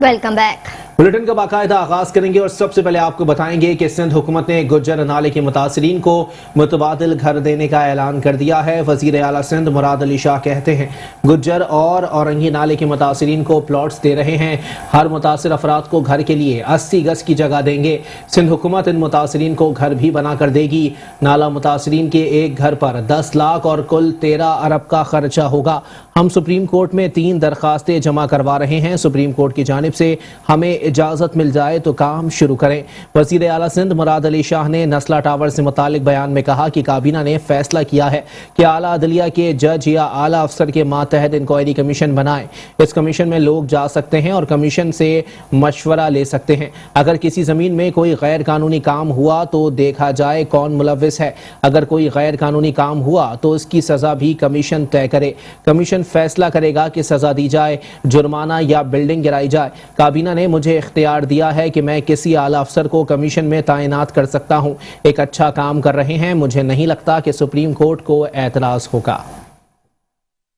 Welcome back. Bulletin का बाकायदा आगाज करेंगे और सबसे पहले आपको बताएंगे कि सिंध हुकूमत ने गुज्जर नाले के मुतासरीन को मुतबादिल घर देने का ऐलान कर दिया है। वजीर आला सिंध मुराद अली शाह कहते हैं गुज्जर और औरंगी नाले के मुतासरीन को प्लॉट्स दे रहे हैं। हर मुतासर अफराद को घर के लिए 80 गज की जगह देंगे। सिंध हुकूमत इन मुतासरीन को घर भी बना कर देगी। नाला मुतासरीन के एक घर पर 10 लाख और कुल 13 अरब का खर्चा होगा। हम सुप्रीम कोर्ट में 3 दरखास्तें जमा करवा रहे हैं। सुप्रीम कोर्ट की जानिब से हमें इजाजत मिल जाए तो काम शुरू करें। वजीर आला सिंध मुराद अली शाह ने नस्ला टावर से मुतालिक बयान में कहा कि काबीना ने फैसला किया है कि आला अदलिया के जज या आला अफसर के मातहत इंक्वायरी कमीशन बनाएं। इस कमीशन में लोग जा सकते हैं और कमीशन से मशवरा ले सकते हैं। अगर किसी जमीन में कोई गैर कानूनी काम हुआ तो देखा जाए कौन मुलव्विस है। अगर कोई गैर कानूनी काम हुआ तो इसकी सजा भी कमीशन तय करे। कमीशन फैसला करेगा कि सजा दी जाए, जुर्माना या बिल्डिंग गिराई जाए। काबीना ने मुझे इख्तियार दिया है कि मैं किसी आला अफसर को कमीशन में तैनात कर सकता हूं। एक अच्छा काम कर रहे हैं। मुझे नहीं लगता कि सुप्रीम कोर्ट को एतराज होगा।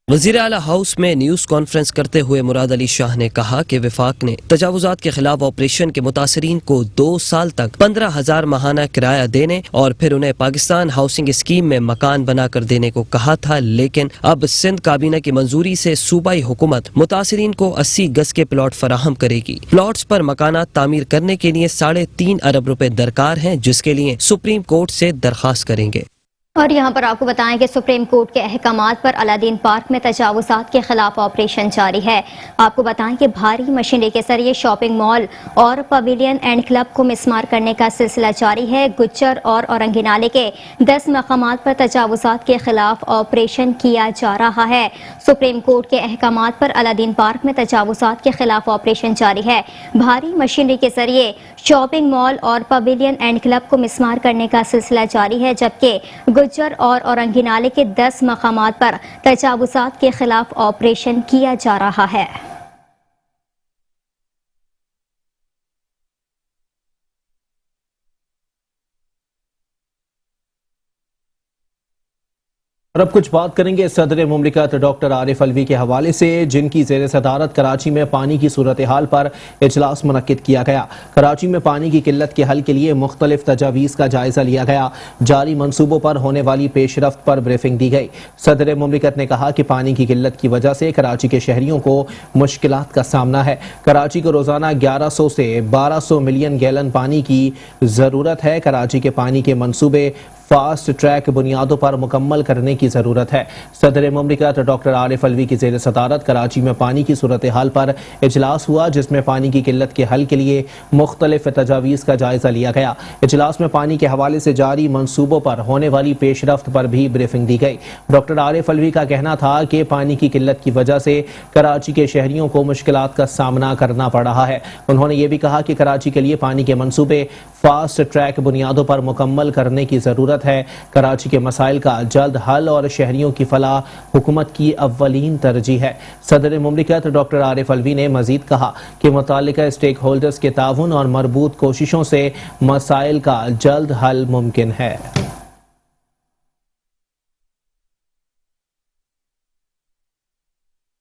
वज़ीर आला हाउस में न्यूज़ कॉन्फ्रेंस करते हुए मुराद अली शाह ने कहा कि वफाक ने तजावुजात के खिलाफ ऑपरेशन के मुतासरीन को 2 साल तक 15,000 माहाना किराया देने और फिर उन्हें पाकिस्तान हाउसिंग स्कीम में मकान बनाकर देने को कहा था, लेकिन अब सिंध काबीना की मंजूरी से सूबाई हुकूमत मुतासरीन को 80 गज के प्लॉट फराहम करेगी। प्लॉट्स पर मकानात तामीर करने के लिए 3.5 अरब रुपए दरकार हैं, जिसके लिए सुप्रीम कोर्ट से दरखास्त करेंगे। और यहाँ पर आपको बताएं कि सुप्रीम कोर्ट के अहकामात पर अलादीन पार्क में तजावुजात के खिलाफ ऑपरेशन जारी है। आपको बताएं कि भारी मशीनरी के जरिए शॉपिंग मॉल और पवेलियन एंड क्लब को मिसमार करने का सिलसिला जारी है। गुज्जर और औरंगी नाले के 10 मकामात पर तजावुजात के खिलाफ ऑपरेशन किया जा रहा है। सुप्रीम कोर्ट के अहकामात पर अलादीन पार्क में तजावुजात के खिलाफ ऑपरेशन जारी है। भारी मशीनरी के जरिए शॉपिंग मॉल और पवेलियन एंड क्लब को मिसमार करने का सिलसिला जारी है, जबकि गुज्जर और औरंगी नाले के 10 मकामात पर तजावुजात के खिलाफ ऑपरेशन किया जा रहा है। और अब कुछ बात करेंगे सदर मुमलिकत डॉक्टर आरिफ अलवी के हवाले से, जिनकी ज़ेर सदारत कराची में पानी की सूरत हाल पर इजलास मुनक्किद किया गया। कराची में पानी की किल्लत के हल के लिए मुख्तलिफ तजावीज़ का जायज़ा लिया गया। जारी मनसूबों पर होने वाली पेशरफ्त पर ब्रीफिंग दी गई। सदर मुमलिकत ने कहा कि पानी की किल्लत की वजह से कराची के शहरियों को मुश्किलात का सामना है। कराची को रोज़ाना 1100 से 1200 मिलियन गैलन पानी की ज़रूरत है। कराची के पानी के मनसूबे फास्ट ट्रैक बुनियादों पर मुकम्मल करने की ज़रूरत है। सदर मुमलिकत डॉक्टर आरिफ अलवी की ज़ेर सदारत कराची में पानी की सूरत हाल पर इजलास हुआ, जिसमें पानी की किल्लत के हल के लिए मुख्तलिफ तजावीज़ का जायज़ा लिया गया। इजलास में पानी के हवाले से जारी मनसूबों पर होने वाली पेशरफ्त पर भी ब्रीफिंग दी गई। डॉक्टर आरिफ अलवी का कहना था कि पानी की किल्लत की वजह से कराची के शहरियों को मुश्किलात का सामना करना पड़ रहा है। उन्होंने ये भी कहा कि कराची के लिए पानी के मनसूबे फास्ट ट्रैक बुनियादों पर मुकम्मल करने की ज़रूरत है। कराची के मसाइल का जल्द हल और शहरियों की फलाह हुकूमत की अव्वलीन तरजीह है। सदर मुमलिकत डॉक्टर आरिफ अलवी ने मजीद कहा कि मुतालिका स्टेक होल्डर्स के ताउन और मरबूत कोशिशों से मसाइल का जल्द हल मुमकिन है।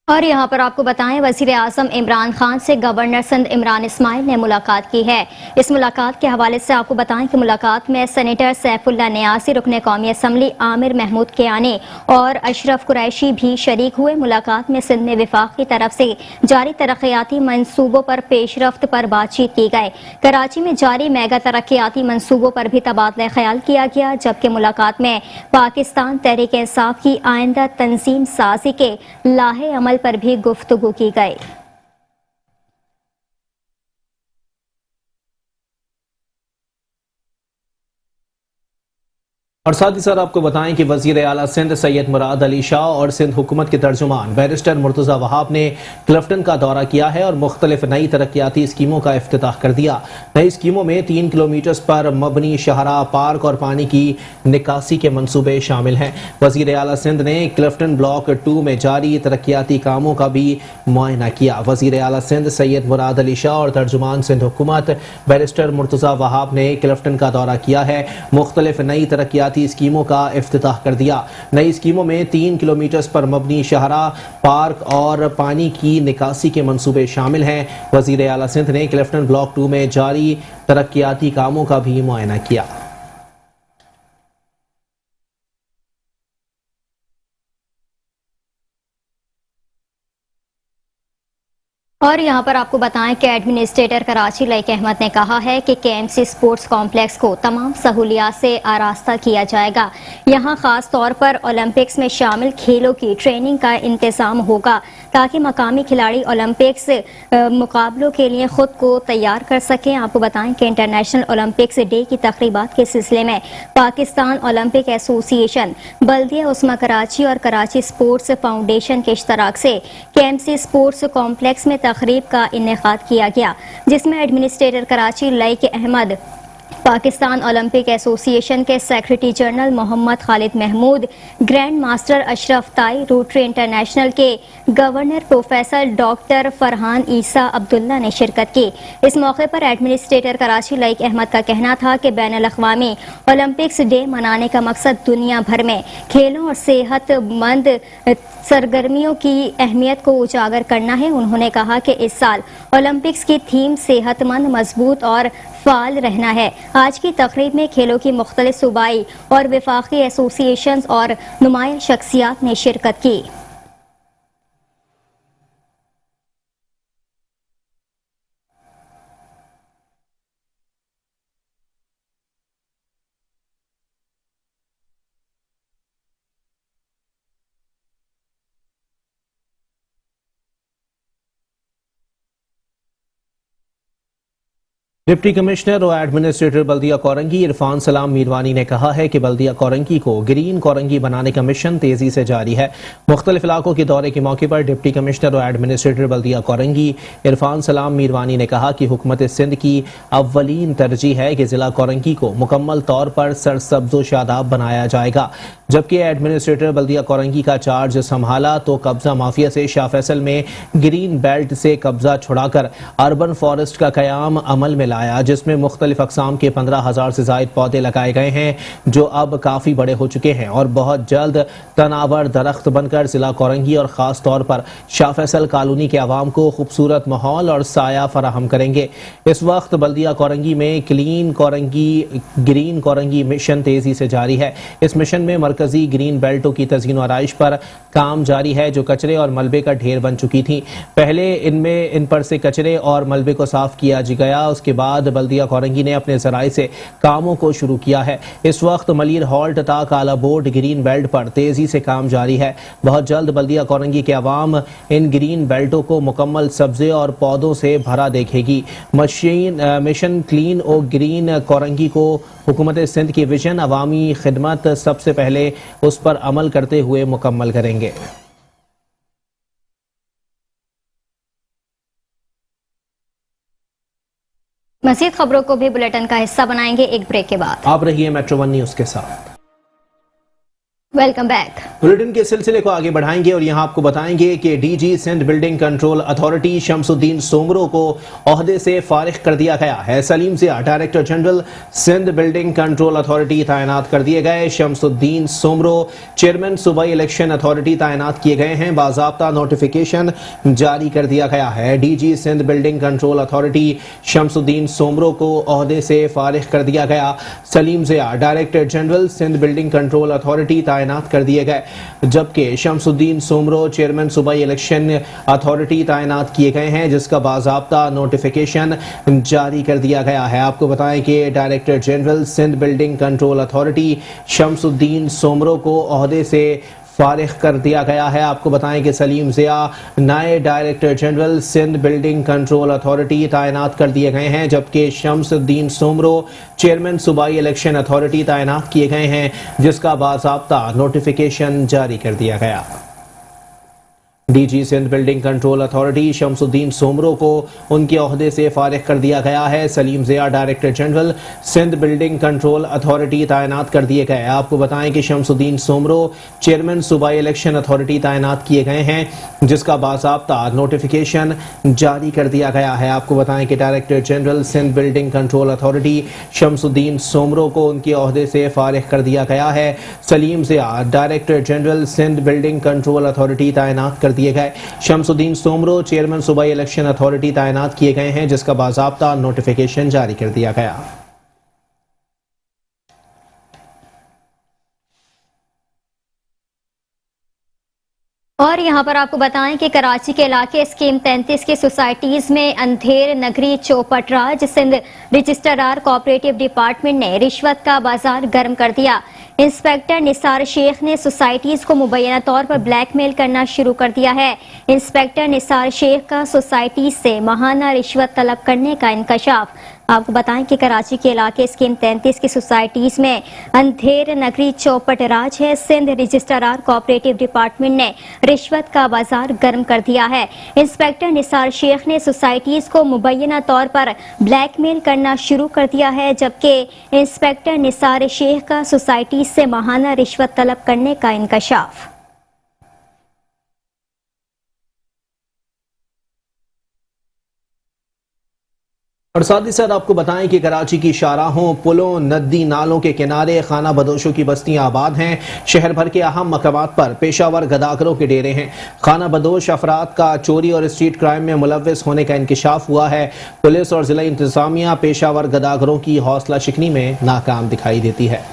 और यहाँ पर आपको बताएं, वज़ीर आज़म इमरान खान से गवर्नर सिंध इमरान इस्माइल ने मुलाकात की है। इस मुलाकात के हवाले से आपको बताएं कि मुलाकात में सेनेटर सैफुल्लाह नियासी, रुकन कौमी असम्बली आमिर महमूद कियानी और अशरफ कुरैशी भी शरीक हुए। मुलाकात में सिंध में वफाक की तरफ से जारी तरक्याती मंसूबों पर पेशरफ्त पर बातचीत की गई। कराची में जारी मेगा तरक्याती मंसूबों पर भी तबादला ख्याल किया गया, जबकि मुलाकात में पाकिस्तान तहरीक इंसाफ की आइंदा तंजीम साजी के लाहे अमल पर भी गुफ्तगू की गई। और साथ ही साथ आपको बताएं कि वजीर आला सिंध सैयद मुराद अली शाह और सिंध हुकूमत के तर्जुमान बैरिस्टर मुर्तज़ा वहाब ने क्लिफ्टन का दौरा किया है और मुख्तलिफ नई तरक्याती स्कीमों का इफ्तिताह कर दिया। नई स्कीमों में 3 किलोमीटर पर मबनी शहरा, पार्क और पानी की निकासी के मनसूबे शामिल हैं। वजीर आला सिंध ने क्लिफ्टन ब्लॉक 2 में जारी तरक्याती कामों का भी मुआयना किया। वजीर आला सिंध सैयद मुराद अली शाह और तर्जुमान सिंध हुकूमत बैरिस्टर मुर्तज़ा वहाब ने क्लिफ्टन का दौरा किया है। मुख्तलिफ नई तरक्याती ترقیاتی اسکیموں کا افتتاح کر دیا۔ نئی اسکیموں میں 3 کلومیٹرز پر مبنی شاہراہ، پارک اور پانی کی نکاسی کے منصوبے شامل ہیں۔ وزیر اعلیٰ سندھ نے کلفٹن بلاک 2 میں جاری ترقیاتی کاموں کا بھی معائنہ کیا۔ اور یہاں پر آپ کو بتائیں کہ ایڈمنسٹریٹر کراچی لائق احمد نے کہا ہے کہ KMC اسپورٹس کمپلیکس کو تمام سہولیات سے آراستہ کیا جائے گا۔ یہاں خاص طور پر اولمپکس میں شامل کھیلوں کی ٹریننگ کا انتظام ہوگا تاکہ مقامی کھلاڑی اولمپکس مقابلوں کے لیے خود کو تیار کر سکیں۔ آپ کو بتائیں کہ انٹرنیشنل اولمپکس ڈے کی تقریبات کے سلسلے میں پاکستان اولمپک ایسوسی ایشن، بلدیہ عثمہ کراچی اور کراچی اسپورٹس فاؤنڈیشن کے اشتراک سے KMC اسپورٹس کمپلیکس میں تقریب کا انعقاد کیا گیا، جس میں ایڈمنسٹریٹر کراچی لائق احمد، پاکستان اولمپک ایسوسی ایشن کے سیکرٹری جنرل محمد خالد محمود، گرینڈ ماسٹر اشرف تائی، روٹری انٹرنیشنل کے گورنر پروفیسر ڈاکٹر فرحان عیسیٰ عبداللہ نے شرکت کی۔ اس موقع پر ایڈمنسٹریٹر کراچی لائق احمد کا کہنا تھا کہ بین الاقوامی اولمپکس ڈے منانے کا مقصد دنیا بھر میں کھیلوں اور صحت مند سرگرمیوں کی اہمیت کو اجاگر کرنا ہے۔ انہوں نے کہا کہ اس سال اولمپکس کی تھیم صحت مند، مضبوط اور فعال رہنا ہے۔ آج کی تقریب میں کھیلوں کی مختلف صوبائی اور وفاقی ایسوسی ایشنز اور نمایاں شخصیات نے شرکت کی۔ ڈپٹی کمشنر اور ایڈمنسٹریٹر بلدیہ کورنگی عرفان سلام میروانی نے کہا ہے کہ بلدیہ کورنگی کو گرین کورنگی بنانے کا مشن تیزی سے جاری ہے۔ مختلف علاقوں کے دورے کے موقع پر ڈپٹی کمشنر اور ایڈمنسٹریٹر بلدیہ کورنگی عرفان سلام میروانی نے کہا کہ حکومت سندھ کی اولین ترجیح ہے کہ ضلع کورنگی کو مکمل طور پر سرسبز و شاداب بنایا جائے گا۔ جبکہ ایڈمنسٹریٹر بلدیہ کورنگی کا چارج سنبھالا تو قبضہ مافیا سے شاہ فیصل میں گرین بیلٹ سے قبضہ چھڑا کر اربن فارسٹ کا قیام عمل میں لایا، جس میں مختلف اقسام کے 15,000 سے زائد پودے لگائے گئے ہیں جو اب کافی بڑے ہو چکے ہیں اور بہت جلد تناور درخت بن کر ضلع کورنگی اور خاص طور پر شاہ فیصل کالونی کے عوام کو خوبصورت ماحول اور سایہ فراہم کریں گے۔ اس وقت بلدیہ کورنگی میں clean Korangi green Korangi mission تیزی سے جاری ہے۔ اس مشن میں مرکزی گرین بیلٹوں کی تزئین و آرائش پر کام جاری ہے جو کچرے اور ملبے کا ڈھیر بن چکی تھیں۔ پہلے ان پر سے کچرے اور ملبے کو صاف کیا گیا، اس کے بعد بلدیہ کورنگی نے اپنے ذرائع سے کاموں کو شروع کیا ہے۔ اس وقت ملیر ہالٹ تا کالا بورڈ گرین بیلٹ پر تیزی سے کام جاری ہے۔ بہت جلد بلدیہ کورنگی کے عوام ان گرین بیلٹوں کو مکمل سبزے اور پودوں سے بھرا دیکھے گی۔ مشن کلین اور گرین کورنگی کو حکومت سندھ کی ویژن عوامی خدمت سب سے پہلے اس پر عمل کرتے ہوئے مکمل کریں گے۔ مزید خبروں کو بھی بلیٹن کا حصہ بنائیں گے ایک بریک کے بعد۔ آپ رہیے میٹرو 1 نیوز کے ساتھ۔ Welcome back. بلیٹن کے سلسلے کو آگے بڑھائیں گے اور یہاں آپ کو بتائیں گے کہ D G Sindh building control authority Shamsuddin Soomro کو عہدے سے فارغ کر دیا گیا ہے۔ Saleem Zia director general Sindh building control authority تعینات کر دیے گئے۔ شمس الدین سومرو چیئرمین صوبائی الیکشن اتھارٹی تعینات کیے گئے ہیں۔ باضابطہ نوٹیفیکیشن جاری کر دیا گیا ہے۔ D G Sindh building control authority Shamsuddin Soomro کو عہدے سے فارغ کر دیا گیا۔ Saleem Zia director general Sindh building control authority تعینات کر دیے گئے، جبکہ شمس الدین سومرو چیئرمین صوبائی الیکشن اتھارٹی تعینات کیے گئے ہیں، جس کا باضابطہ نوٹیفیکیشن جاری کر دیا گیا ہے۔ آپ کو بتائیں کہ director general Sindh building control authority Shamsuddin Soomro کو عہدے سے فارغ کر دیا گیا ہے۔ آپ کو بتائیں کہ سلیم ضیاء نئے director general Sindh building control authority تعینات کر دیے گئے ہیں، جبکہ شمس الدین سومرو چیئرمین صوبائی الیکشن اتھارٹی تعینات کیے گئے ہیں، جس کا باضابطہ نوٹیفیکیشن جاری کر دیا گیا۔ DG Sindh building control authority Shamsuddin Soomro को उनके ओहदे से फारिग कर दिया गया है। Saleem Zia director general Sindh building control authority तैनात कर दिए गए। आपको बताएं कि शमसुद्दीन सोमरो चेयरमैन सूबाई इलेक्शन अथॉरिटी तैनात किए गए हैं, जिसका बाज़ाब्ता नोटिफिकेशन जारी कर दिया गया है। आपको बताएं कि director general Sindh building control authority Shamsuddin Soomro को उनके ओहदे से फारिग कर दिया गया है। Saleem Zia director general Sindh building control authority तैनात कर दिए गए। शमसुद्दीन सोमरो चेयरमैन सूबाई इलेक्शन अथॉरिटी तैनात किए गए हैं, जिसका बाज़ाब्ता नोटिफिकेशन जारी कर दिया गया। और यहाँ पर आपको बताएं कि कराची के इलाके स्कीम 33 की सोसाइटीज में Andher Nagari चौपटराज Sindh registrar cooperative department ने रिश्वत का बाजार गर्म कर दिया। इंस्पेक्टर निसार शेख ने सोसाइटीज को मुबैना तौर पर ब्लैकमेल करना शुरू कर दिया है। इंस्पेक्टर निसार शेख का सोसाइटीज से माहाना रिश्वत तलब करने का इंकशाफ। आपको बताएं कि कराची के इलाके स्कीम 33 की सोसाइटीज में अंधेर नगरी चौपटराज है सिंध रजिस्ट्रार कोऑपरेटिव डिपार्टमेंट ने रिश्वत का बाजार गर्म कर दिया है। इंस्पेक्टर निसार शेख ने सोसाइटीज को मुबैना तौर पर ब्लैकमेल करना शुरू कर दिया है, जबकि इंस्पेक्टर निसार शेख का सोसाइटीज से माहाना रिश्वत तलब करने का इंकशाफ। और साथ ही साथ आपको बताएं कि कराची की शाहराहों, पुलों, नदी नालों के किनारे खाना बदोशों की बस्तियां आबाद हैं। शहर भर के अहम मकामात पर पेशावर गदागरों के डेरे हैं। खाना बदोश अफराद का चोरी और स्ट्रीट क्राइम में मुलव्वस होने का इंकशाफ हुआ है। पुलिस और जिला इंतजामिया पेशावर गदागरों की हौसला शिकनी में नाकाम दिखाई देती है।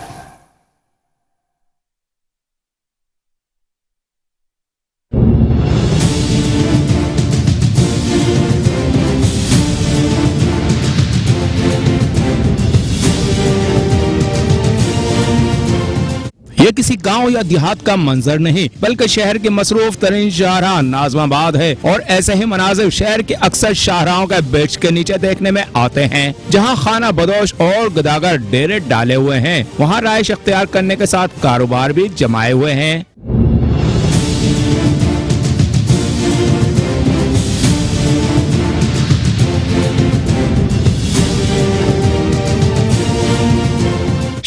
ये किसी गांव या देहात का मंजर नहीं, बल्कि शहर के मसरूफ तरीन शाहराह नाज़माबाद है। और ऐसे ही मनाजिर शहर के अक्सर शाहराहों के ब्रिज के नीचे देखने में आते हैं, जहां खाना बदोश और गदागर डेरे डाले हुए हैं। वहां राइश अख्तियार करने के साथ कारोबार भी जमाए हुए हैं।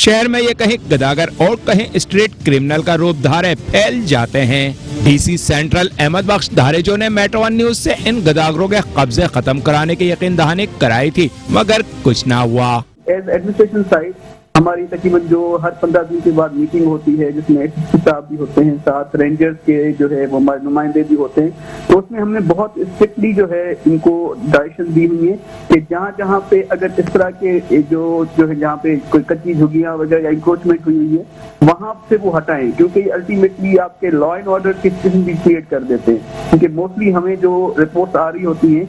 शहर में ये कहीं गदागर और कहीं स्ट्रीट क्रिमिनल का रूप धारे फैल जाते हैं। डीसी सेंट्रल अहमद बख्श धारेजो ने मेट्रो वन न्यूज से इन गदागरों के कब्जे खत्म कराने की यकीन दहानी कराई थी, मगर कुछ ना हुआ। एज एडमिनिस्ट्रेशन साइड हमारी तकरीबन जो हर 15 दिन के बाद मीटिंग होती है, जिसमें एसपी साहब भी होते हैं, साथ रेंजर्स के जो है वो नुमाइंदे भी होते हैं, तो उसमें हमने बहुत स्ट्रिक्टली जो है इनको डायरेक्शन दी हुई है कि जहाँ जहाँ पे अगर इस तरह के जो है जहाँ पे कोई कच्ची झुग्गियाँ वगैरह या इंक्रोचमेंट हुई हुई है, वहाँ से वो हटाएं, क्योंकि अल्टीमेटली आपके लॉ एंड ऑर्डर की स्थिति भी क्रिएट कर देते हैं। क्योंकि मोस्टली हमें जो रिपोर्ट्स आ रही होती हैं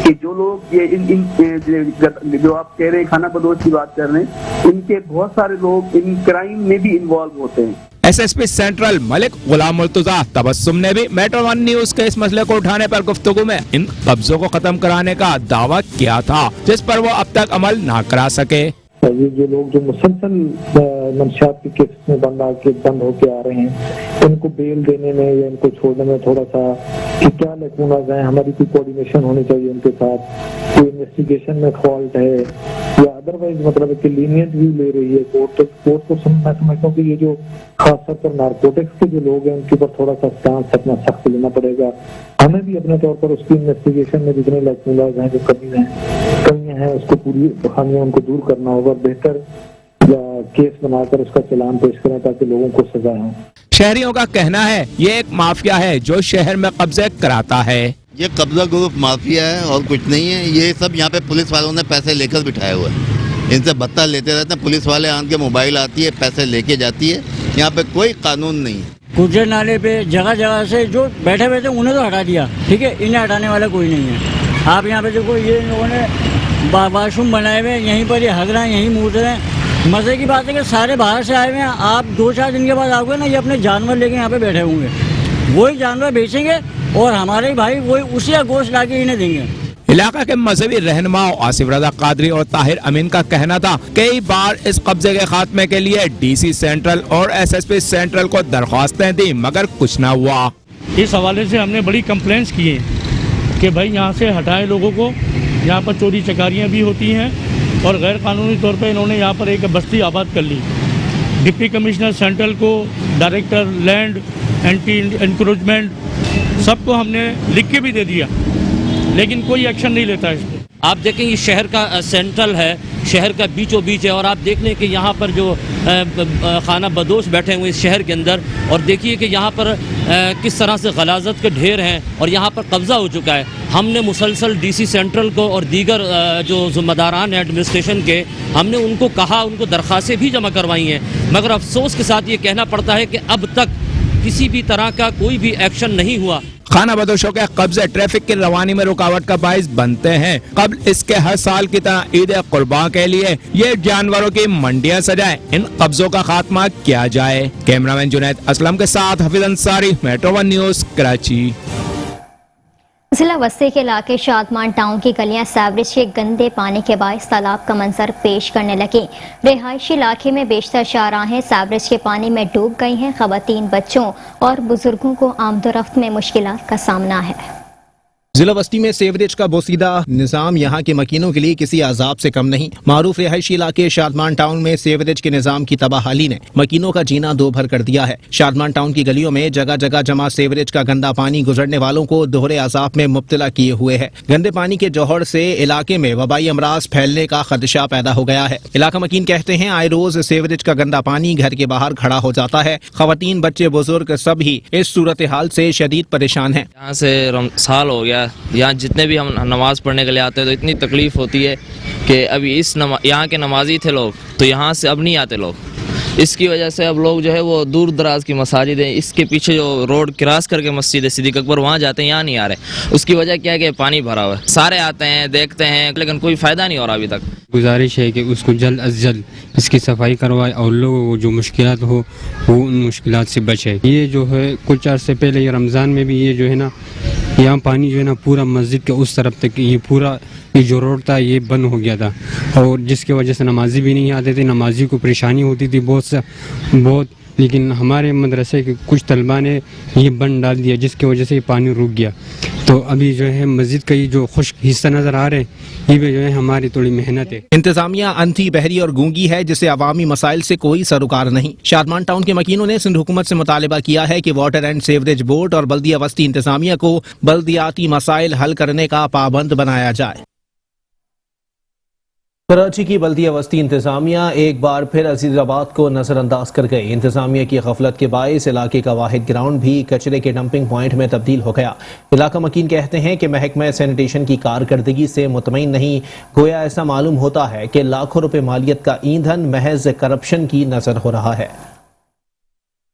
कि जो लोग ये इन जो आप कह रहे हैं खाना बदोश की बात कर रहे हैं, इनके बहुत सारे लोग इन क्राइम में भी इन्वॉल्व होते हैं। एसएसपी सेंट्रल मलिक गुलाम मुर्तजा तबस्सुम ने भी मेट्रो वन न्यूज के इस मसले को उठाने पर गुफ्तगू में इन कब्जों को खत्म कराने का दावा किया था, जिस पर वो अब तक अमल ना करा सके। ये जो लोग जो मुसलसल मंशियात के केस में बंद होके आ रहे हैं, इनको बेल देने में या इनको छोड़ने में थोड़ा सा कि क्या लकूनाज हैं, हमारी कोई कोऑर्डिनेशन होनी चाहिए उनके साथ, कोई इन्वेस्टिगेशन में फॉल्ट है या अदरवाइज मतलब कि लीनियंट व्यू ले रही है कोर्ट को। मैं समझता हूँ कि ये जो खासतौर पर नारकोटिक्स के जो लोग हैं उनके ऊपर थोड़ा सा स्टांस अपना सख्त लेना पड़ेगा। हमें भी अपने तौर पर उसकी इन्वेस्टिगेशन में जितने लकूनाज हैं, जो कमियां हैं, उसको पूरी खामियां उनको दूर करना होगा, बेहतर या केस बनाकर उसका चालान पेश करें ताकि लोगों को सजा हो। शहरियों का कहना है ये एक माफिया है जो शहर में कब्जे कराता है। ये कब्जा ग्रुप माफिया है और कुछ नहीं है। ये सब यहाँ पे पुलिस वालों ने पैसे लेकर बिठाए हुए हैं, इनसे भत्ता लेते रहते हैं। पुलिस वाले आन के मोबाइल आती है, पैसे लेके जाती है। यहाँ पे कोई कानून नहीं है। गुजर नाले पे जगह जगह से जो बैठे हुए थे उन्हें तो हटा दिया, ठीक है, इन्हें हटाने वाला कोई नहीं है। आप यहाँ पे देखो, ये लोगों ने वाशरूम बनाए हुए, यहीं पर ये हग रहे हैं, यहीं मूत रहे हैं। मजे की बात है कि सारे बाहर से आए हुए हैं। आप 2-4 दिन के बाद आओगे ना, ये अपने जानवर लेके यहाँ पे बैठे होंगे, वही जानवर बेचेंगे और हमारे भाई वही उसी का गोश्त लाके इन्हें देंगे। इलाका के मजहबी रहनुमाओं आसिफ रजा कादरी और ताहिर अमीन का कहना था कई बार इस कब्जे के खात्मे के लिए डीसी सेंट्रल और एसएसपी सेंट्रल को दरख्वास्तें दी, मगर कुछ ना हुआ। इस हवाले से हमने बड़ी कंप्लेंट्स की हैं कि भाई यहाँ से हटाएं लोगों को। यहाँ पर चोरी चकारियाँ भी होती हैं और गैर कानूनी तौर पे इन्होंने यहाँ पर एक बस्ती आबाद कर ली। डिप्टी कमिश्नर सेंट्रल को, डायरेक्टर लैंड, एंटी इंक्रोचमेंट, सबको हमने लिख के भी दे दिया, लेकिन कोई एक्शन नहीं लेता इस पर। आप देखें ये शहर का सेंट्रल है, शहर का बीचों बीच है, और आप देख लें कि यहाँ पर जो खाना बदोश बैठे हुए इस शहर के अंदर, और देखिए कि यहाँ पर किस तरह से गलाजत के ढेर हैं और यहाँ पर कब्ज़ा हो चुका है। हमने मुसलसल डीसी सेंट्रल को और दीगर जो ज़िम्मेदारान हैं एडमिनिस्ट्रेशन के, हमने उनको कहा, उनको दरख्वास्तें भी जमा करवाई हैं, मगर अफसोस के साथ ये कहना पड़ता है कि अब तक किसी भी तरह का कोई भी एक्शन नहीं हुआ। खाना बदोशों के कब्जे ट्रैफिक की रवानी में रुकावट का बाइस बनते हैं। कब्ल इसके हर साल की तरह ईद कुर्बान के लिए ये जानवरों की मंडियां सजाएं, इन कब्जों का खात्मा किया जाए। कैमरामैन जुनैद असलम के साथ Hafeez Ansari, metro one news, Karachi. जिला वस्ती के इलाके शादमान टाउन की गलियां सीवरेज के गंदे पानी के बायस तालाब का मंजर पेश करने लगी। रिहायशी इलाके में बेशतर शाहराहें सीवरेज के पानी में डूब गई हैं। खवातीन, बच्चों और बुजुर्गों को आमदोरफ्त में मुश्किलात का सामना है। जिला वस्ती में सेवरेज का बोसीदा निजाम यहाँ के मकीनों के लिए किसी अजाब से कम नहीं। मारूफ रिहायशी इलाके शादमान टाउन में सेवरेज के निजाम की तबाहाली ने मकीनों का जीना दो भर कर दिया है। शादमान टाउन की गलियों में जगह जगह जमा सेवरेज का गंदा पानी गुजरने वालों को दोहरे अजाब में मुब्तला किए हुए है। गंदे पानी के जौहर से इलाके में वबाई अमराज फैलने का खदशा पैदा हो गया है। इलाका मकीन कहते हैं आए रोज सेवरेज का गंदा पानी घर के बाहर खड़ा हो जाता है। खवातीन, बच्चे, बुजुर्ग सभी इस सूरत हाल से शदीद परेशान है। यहाँ से साल हो गया, यहाँ जितने भी हम नमाज़ पढ़ने के लिए आते हैं तो इतनी तकलीफ़ होती है कि अभी यहाँ के नमाजी थे लोग, तो यहाँ से अब नहीं आते लोग। इसकी वजह से अब लोग जो है वो दूर दराज की मसाजिद हैं, इसके पीछे जो रोड क्रॉस करके मस्जिद है सिद्दीक अकबर, वहाँ जाते हैं, यहाँ नहीं आ रहे। उसकी वजह क्या है कि पानी भरा हुआ है। सारे आते हैं, देखते हैं, लेकिन कोई फ़ायदा नहीं हो रहा अभी तक। गुजारिश है कि उसको जल्द अज जल्द इसकी सफाई करवाए और लोगों को जो मुश्किलात हो वो उन मुश्किलात से बचे। ये जो है कुछ अर्से पहले ये रमज़ान में भी ये जो है ना, यहाँ पानी जो है ना पूरा मस्जिद के उस तरफ तक, ये पूरा ये जो रोड था ये बंद हो गया था, और जिसकी वजह से नमाजी भी नहीं आते थे, नमाजी को परेशानी होती थी बहुत। लेकिन हमारे मदरसे के कुछ तलबा ने ये बंद डाल दिया, जिसकी वजह से ये पानी रुक गया। तो अभी जो है मस्जिद का ये जो खुश्क हिस्सा नज़र आ रहे हैं, ये भी जो है हमारी थोड़ी मेहनत है। इंतजामिया अंधी, बहरी और गूंगी है, जिसे अवामी मसाइल से कोई सरोकार नहीं। शादमान टाउन के मकीनों ने सिंध हुकूमत से मुतालिबा किया है कि वाटर एंड सेवरेज बोर्ड और बल्दिया वस्ती इंतजामिया को बल्दियाती मसाइल हल करने का पाबंद बनाया जाए। कराची की बल्दिया वस्ती इंतजामिया एक बार फिर अजीजाबाद को नजरअंदाज कर गई। इंतजामिया की गफलत के बायस इलाके का वाहिद ग्राउंड भी कचरे के डंपिंग पॉइंट में तब्दील हो गया। इलाका मकीन कहते हैं कि महकमा सैनिटेशन की कारकर्दगी से मुतमईन नहीं, गोया ऐसा मालूम होता है कि लाखों रुपए मालियत का ईंधन महज करप्शन की नजर हो रहा है।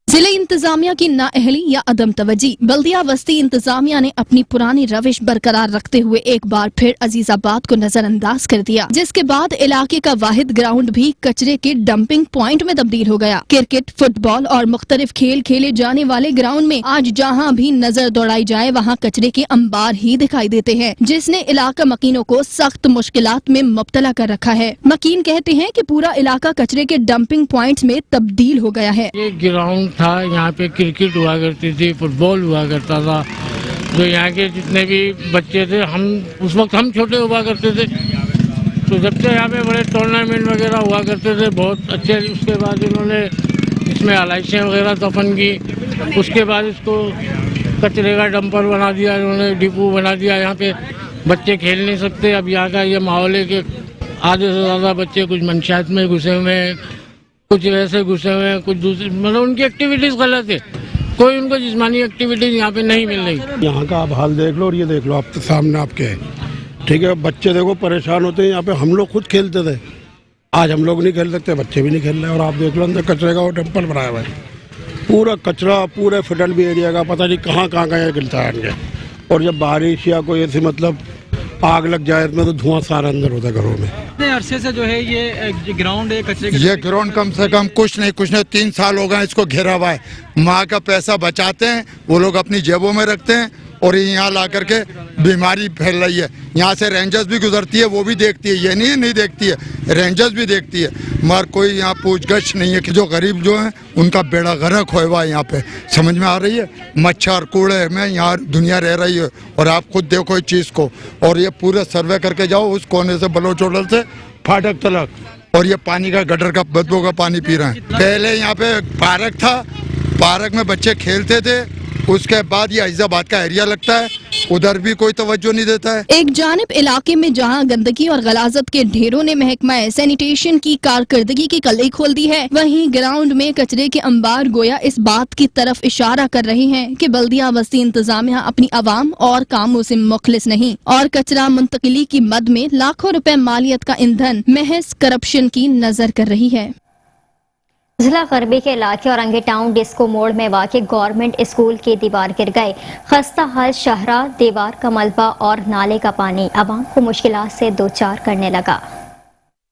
जिले इंतजामिया की नाअहली या अदम तवज्जी। बल्दिया वस्ती इंतजामिया ने अपनी पुरानी रविश बरकरार रखते हुए एक बार फिर अजीजाबाद को नजरअंदाज कर दिया, जिसके बाद इलाके का वाहिद ग्राउंड भी कचरे के डंपिंग पॉइंट में तब्दील हो गया। क्रिकेट, फुटबॉल और मुख्तलिफ खेल खेले जाने वाले ग्राउंड में आज जहाँ भी नजर दौड़ाई जाए वहाँ कचरे के अंबार ही दिखाई देते हैं, जिसने इलाका मकीनों को सख्त मुश्किलात में मुब्तला कर रखा है। मकीन कहते हैं कि पूरा इलाका कचरे के डंपिंग पॉइंट में तब्दील हो गया है। ये ग्राउंड था, यहाँ पे क्रिकेट हुआ करती थी, फुटबॉल हुआ करता था। जो यहाँ के जितने भी बच्चे थे, हम उस वक्त हम छोटे हुआ करते थे, तो जब से यहाँ पे बड़े टूर्नामेंट वगैरह हुआ करते थे बहुत अच्छे। उसके बाद इन्होंने इसमें आलाइशें वगैरह दफन की, उसके बाद इसको कचरे का डंपर बना दिया, इन्होंने डिपो बना दिया। यहाँ पे बच्चे खेल नहीं सकते। अब यहाँ का ये माहौल है कि आधे से ज़्यादा बच्चे कुछ मंशियात में घुसे हुए हैं, कुछ वैसे घुसे हुए हैं, कुछ दूसरी, मतलब उनकी एक्टिविटीज़ गलत है। कोई उनको जिस्मानी एक्टिविटीज़ यहाँ पे नहीं मिल रही। यहाँ का आप हाल देख लो और ये देख लो, आप सामने आपके है, ठीक है। बच्चे देखो परेशान होते हैं। यहाँ पे हम लोग खुद खेलते थे, आज हम लोग नहीं खेल सकते, बच्चे भी नहीं खेल रहे। और आप देख लो अंदर कचरे का वो डंपर बनाया हुआ है, पूरा कचरा, पूरे फिटल भी एरिया का पता नहीं कहाँ कहाँ का गिरता है। और जब बारिश या कोई ऐसी मतलब आग लग जाए इसमें तो धुआं सारा अंदर होता है घरों में। कितने अरसे से जो है ये ग्राउंड है कचरे के? ये ग्राउंड कम से कम कुछ नहीं 3 साल हो गए इसको घेरा हुआ है। माँ का पैसा बचाते हैं वो लोग, अपनी जेबों में रखते हैं और यहाँ ला करके बीमारी फैल रही है। यहाँ से रेंजर्स भी गुजरती है, वो भी देखती है, ये नहीं देखती है, रेंजर्स भी देखती है, मगर कोई यहाँ पूछगछ नहीं है कि जो गरीब जो हैं उनका बेड़ा गर्क होए हुआ है यहाँ पे। समझ में आ रही है? मच्छर कूड़े में यहाँ दुनिया रह रही है। और आप खुद देखो इस चीज़ को, और ये पूरे सर्वे करके जाओ उस कोने से बलोच होटल से फाटक तलक, और ये पानी का गटर का बदबू का पानी पी रहे हैं। पहले यहाँ पे पार्क था, पार्क में बच्चे खेलते थे, उसके बाद ये अजीजाबाद का एरिया लगता है, उधर भी कोई तवज्जो नहीं देता है। एक जानिब इलाके में जहां गंदगी और गलाजत के ढेरों ने महकमा सैनिटेशन की कारकर्दगी की कली खोल दी है, वहीं ग्राउंड में कचरे के अंबार गोया इस बात की तरफ इशारा कर रहे हैं कि बल्दिया बस्ती इंतजामिया अपनी आवाम और कामों से मुखलिस नहीं, और कचरा मुंतकिली की मद में लाखों रुपए मालियत का ईंधन महज करप्शन की नजर कर रही है। जिला गरबी के इलाके औरंगी टाउन डिस्को मोड़ में वाक़ गवर्नमेंट स्कूल की दीवार गिर गए। खस्ता हाल शहरा, दीवार का मलबा और नाले का पानी आवाम को मुश्किलात से दो चार करने लगा।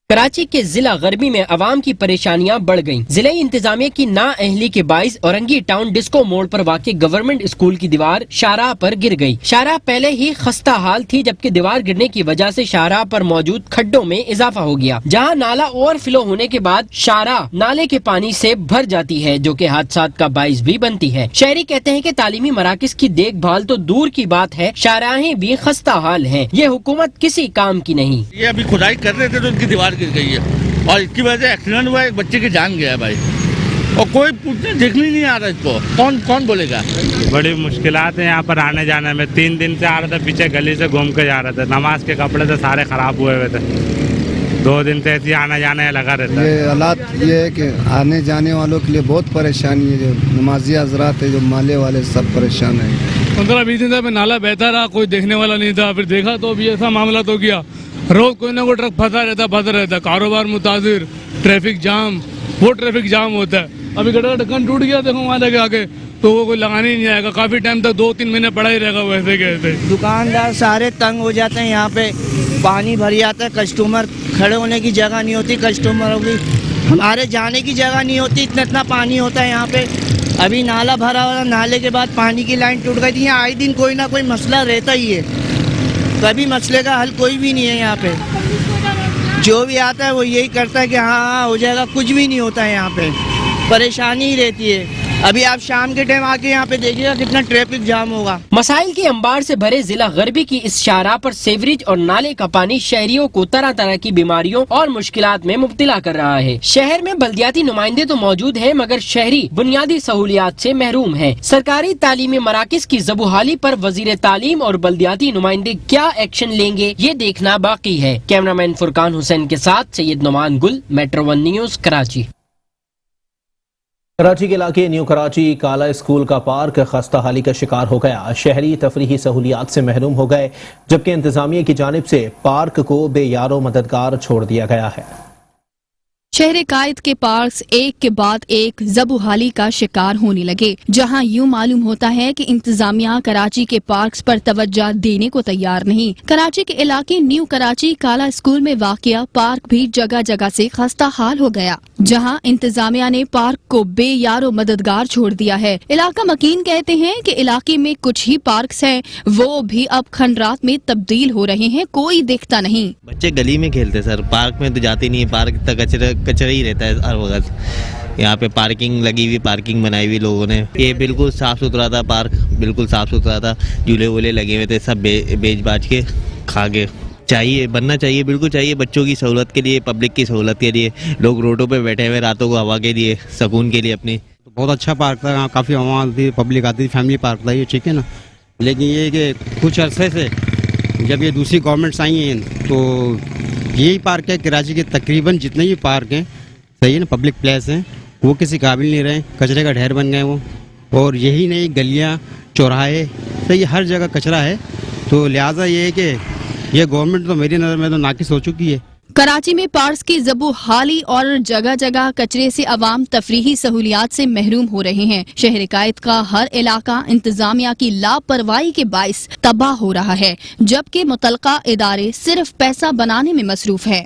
कराची के जिला गरबी में अवाम की परेशानियां बढ़ गईं। जिले इंतजामिया की नाअहली के बाइस औरंगी टाउन डिस्को मोड़ पर वाक़ गवर्नमेंट स्कूल की दीवार शाहराह पर गिर गई। शाहराह पहले ही खस्ता हाल थी, जबकि दीवार गिरने की वजह से शाहराह पर मौजूद खड्डों में इजाफा हो गया, जहां नाला ओवरफ्लो होने के बाद शाहराह नाले के पानी से भर जाती है, जो कि हादसात का बाइस भी बनती है। शहरी कहते हैं कि तालीमी मराकज की देखभाल तो दूर की बात है, शाहराहें भी खस्ता हाल हैं। ये हुकूमत किसी काम की नहीं। ये अभी खुदाई कर रहे थे तो उनकी दीवार गिर गई है और इसकी वजह से एक्सीडेंट हुआ, एक बच्चे की जान गया भाई, और कोई पूछने देखने नहीं आ रहा इसको, कौन बोलेगा। बड़ी मुश्किलात है यहाँ पर आने जाने में। 3 दिन से आ रहा था, पीछे गली से घूम के जा रहे थे, नमाज के कपड़े तो सारे खराब हुए हुए थे, 2 दिन से ऐसे आना जाने लगा रहता है। ये हालात ये है कि आने जाने वालों के लिए बहुत परेशानी है, जो नमाजी हजरात है, जो माले वाले सब परेशान है। 15-20 दिन तक नाला बहता रहा, कोई देखने वाला नहीं था, फिर देखा तो अभी ऐसा मामला तो किया, रोज कोई ना कोई ट्रक फंसा रहता, कारोबार मुतासिर, ट्रैफिक जाम, वो ट्रैफिक जाम होता है। अभी गटर का ढक्कन टूट गया, देखो वहाँ लगे आके, तो वो कोई लगाने ही नहीं आएगा, काफी टाइम तक 2-3 महीने पड़ा ही रहेगा वैसे कैसे। दुकानदार सारे तंग हो जाते हैं, यहाँ पे पानी भर जाता है, कस्टमर खड़े होने की जगह नहीं होती, कस्टमरों की हमारे जाने की जगह नहीं होती, इतना पानी होता है यहाँ पे। अभी नाला भरा हुआ, नाले के बाद पानी की लाइन टूट गई थी। यहाँ आए दिन कोई ना कोई मसला रहता ही है, कभी मसले का हल कोई भी नहीं है यहाँ पे। जो भी आता है वो यही करता है कि हाँ हो जाएगा, कुछ भी नहीं होता है यहाँ पे, परेशानी ही रहती है। अभी आप शाम के टाइम आके यहाँ पे देखिएगा कितना ट्रैफिक जाम होगा। मसाइल के अंबार से भरे जिला गरबी की इस शाहराह पर सीवरेज और नाले का पानी शहरियों को तरह तरह की बीमारियों और मुश्किलात में मुब्तला कर रहा है। शहर में बल्दियाती नुमाइंदे तो मौजूद हैं, मगर शहरी बुनियादी सहूलियात से महरूम है। सरकारी तालीमी मराकज की ज़बूहाली पर वजीर तालीम और बल्दियाती नुमाइंदे क्या एक्शन लेंगे, ये देखना बाकी है। कैमरामैन फुरकान हुसैन के साथ सैयद नुमान गुल, मेट्रो 1 न्यूज़, कराची। कराची के इलाके न्यू कराची काला स्कूल का पार्क खस्ता हाली का शिकार हो गया। शहरी तफरीही सहूलियात से महरूम हो गए, जबकि इंतजामिया की जानिब से पार्क को बेयारो मददगार छोड़ दिया गया है। शहर कायद के पार्क्स एक के बाद एक ज़बूहाली का शिकार होने लगे, जहां यूं मालूम होता है कि इंतजामिया कराची के पार्क्स पर तवज्जो देने को तैयार नहीं। कराची के इलाके न्यू कराची काला स्कूल में वाक़िया पार्क भी जगह जगह से खस्ता हाल हो गया, जहां इंतजामिया ने पार्क को बेयारो मददगार छोड़ दिया है। इलाका मकीन कहते हैं कि इलाके में कुछ ही पार्क्स हैं, वो भी अब खंडरात में तब्दील हो रहे हैं, कोई दिखता नहीं। बच्चे गली में खेलते सर, पार्क में तो जाते नहीं, पार्क तक कचरा ही रहता है हर वक्त। यहाँ पे पार्किंग लगी हुई, पार्किंग बनाई हुई लोगों ने, ये बिल्कुल साफ सुथरा था, पार्क बिल्कुल साफ सुथरा था, झूले वूले लगे हुए थे, सब बेच बाच के खा गए। चाहिए बनना चाहिए, बिल्कुल चाहिए, बच्चों की सहूलत के लिए, पब्लिक की सहूलत के लिए, लोग रोडों पे बैठे हुए रातों को हवा के लिए, सुकून के लिए अपनी। तो बहुत अच्छा पार्क था, यहाँ काफ़ी हवा आती, पब्लिक आती थी, फैमिली पार्क था ये, ठीक है ना। लेकिन ये कि कुछ अरसे से जब ये दूसरी गवर्नमेंट्स आई हैं तो यही पार्क है, कराची के तकरीबन जितने भी पार्क हैं, सही है ना, पब्लिक प्लेस हैं, वो किसी काबिल नहीं रहे, कचरे का ढेर बन गए वो। और यही नहीं, गलियाँ चौराहे, सही हर जगह कचरा है। तो लिहाजा ये है कि ये गवर्नमेंट तो मेरी नज़र में तो नाकिस हो चुकी है। कराची में पार्क्स की ज़बूहाली और जगह जगह कचरे से अवाम तफरीही सहूलियात से महरूम हो रहे हैं। शहर कायद का हर इलाका इंतजामिया की लापरवाही के बाइस तबाह हो रहा है, जबकि मुतलका इदारे सिर्फ पैसा बनाने में मसरूफ है।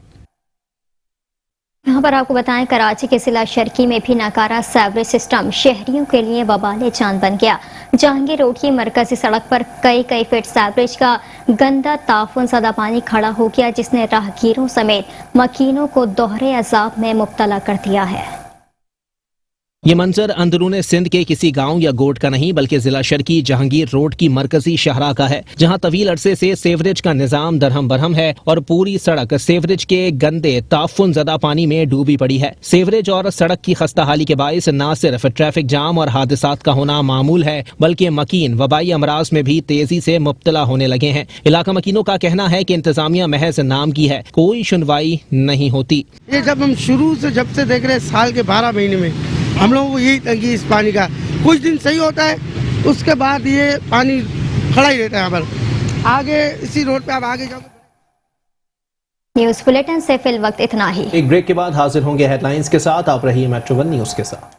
यहाँ पर आपको बताएं कराची के जिला शर्की में भी नाकारा सीवरेज सिस्टम शहरियों के लिए वबाले जान बन गया। जहांगीर रोड की मरकजी सड़क पर कई फीट सीवरेज का गंदा ताफुन ज़दा पानी खड़ा हो गया, जिसने राहगीरों समेत मकीनों को दोहरे अजाब में मुब्तला कर दिया है। ये मंजर अंदरूने सिंध के किसी गांव या गोट का नहीं बल्कि जिला शर्की जहांगीर रोड की मरकजी शाहराह का है, जहां तवील अरसे से सीवरेज का निजाम दरहम बरहम है और पूरी सड़क सीवरेज के गंदे ताफुन ज़दा पानी में डूबी पड़ी है। सीवरेज और सड़क की खस्ताहाली के बायस न सिर्फ ट्रैफिक जाम और हादसात का होना मामूल है बल्कि मकीन वबाई अमराज में भी तेजी से मुब्तला होने लगे हैं। इलाका मकीनों का कहना है कि इंतजामिया महज नाम की है, कोई सुनवाई नहीं होती। ये जब हम शुरू से जब से देख रहे हैं साल के 12 महीने में हम लोगों को यही तंगी इस पानी का, कुछ दिन सही होता है उसके बाद ये पानी खड़ा ही रहता है। यहाँ पर आगे इसी रोड पे आप आगे जाओ। न्यूज़ बुलेटिन से फिल वक्त इतना ही। एक ब्रेक के बाद हाजिर होंगे हेडलाइंस के साथ। आप रहिए मेट्रो 1 न्यूज़ के साथ।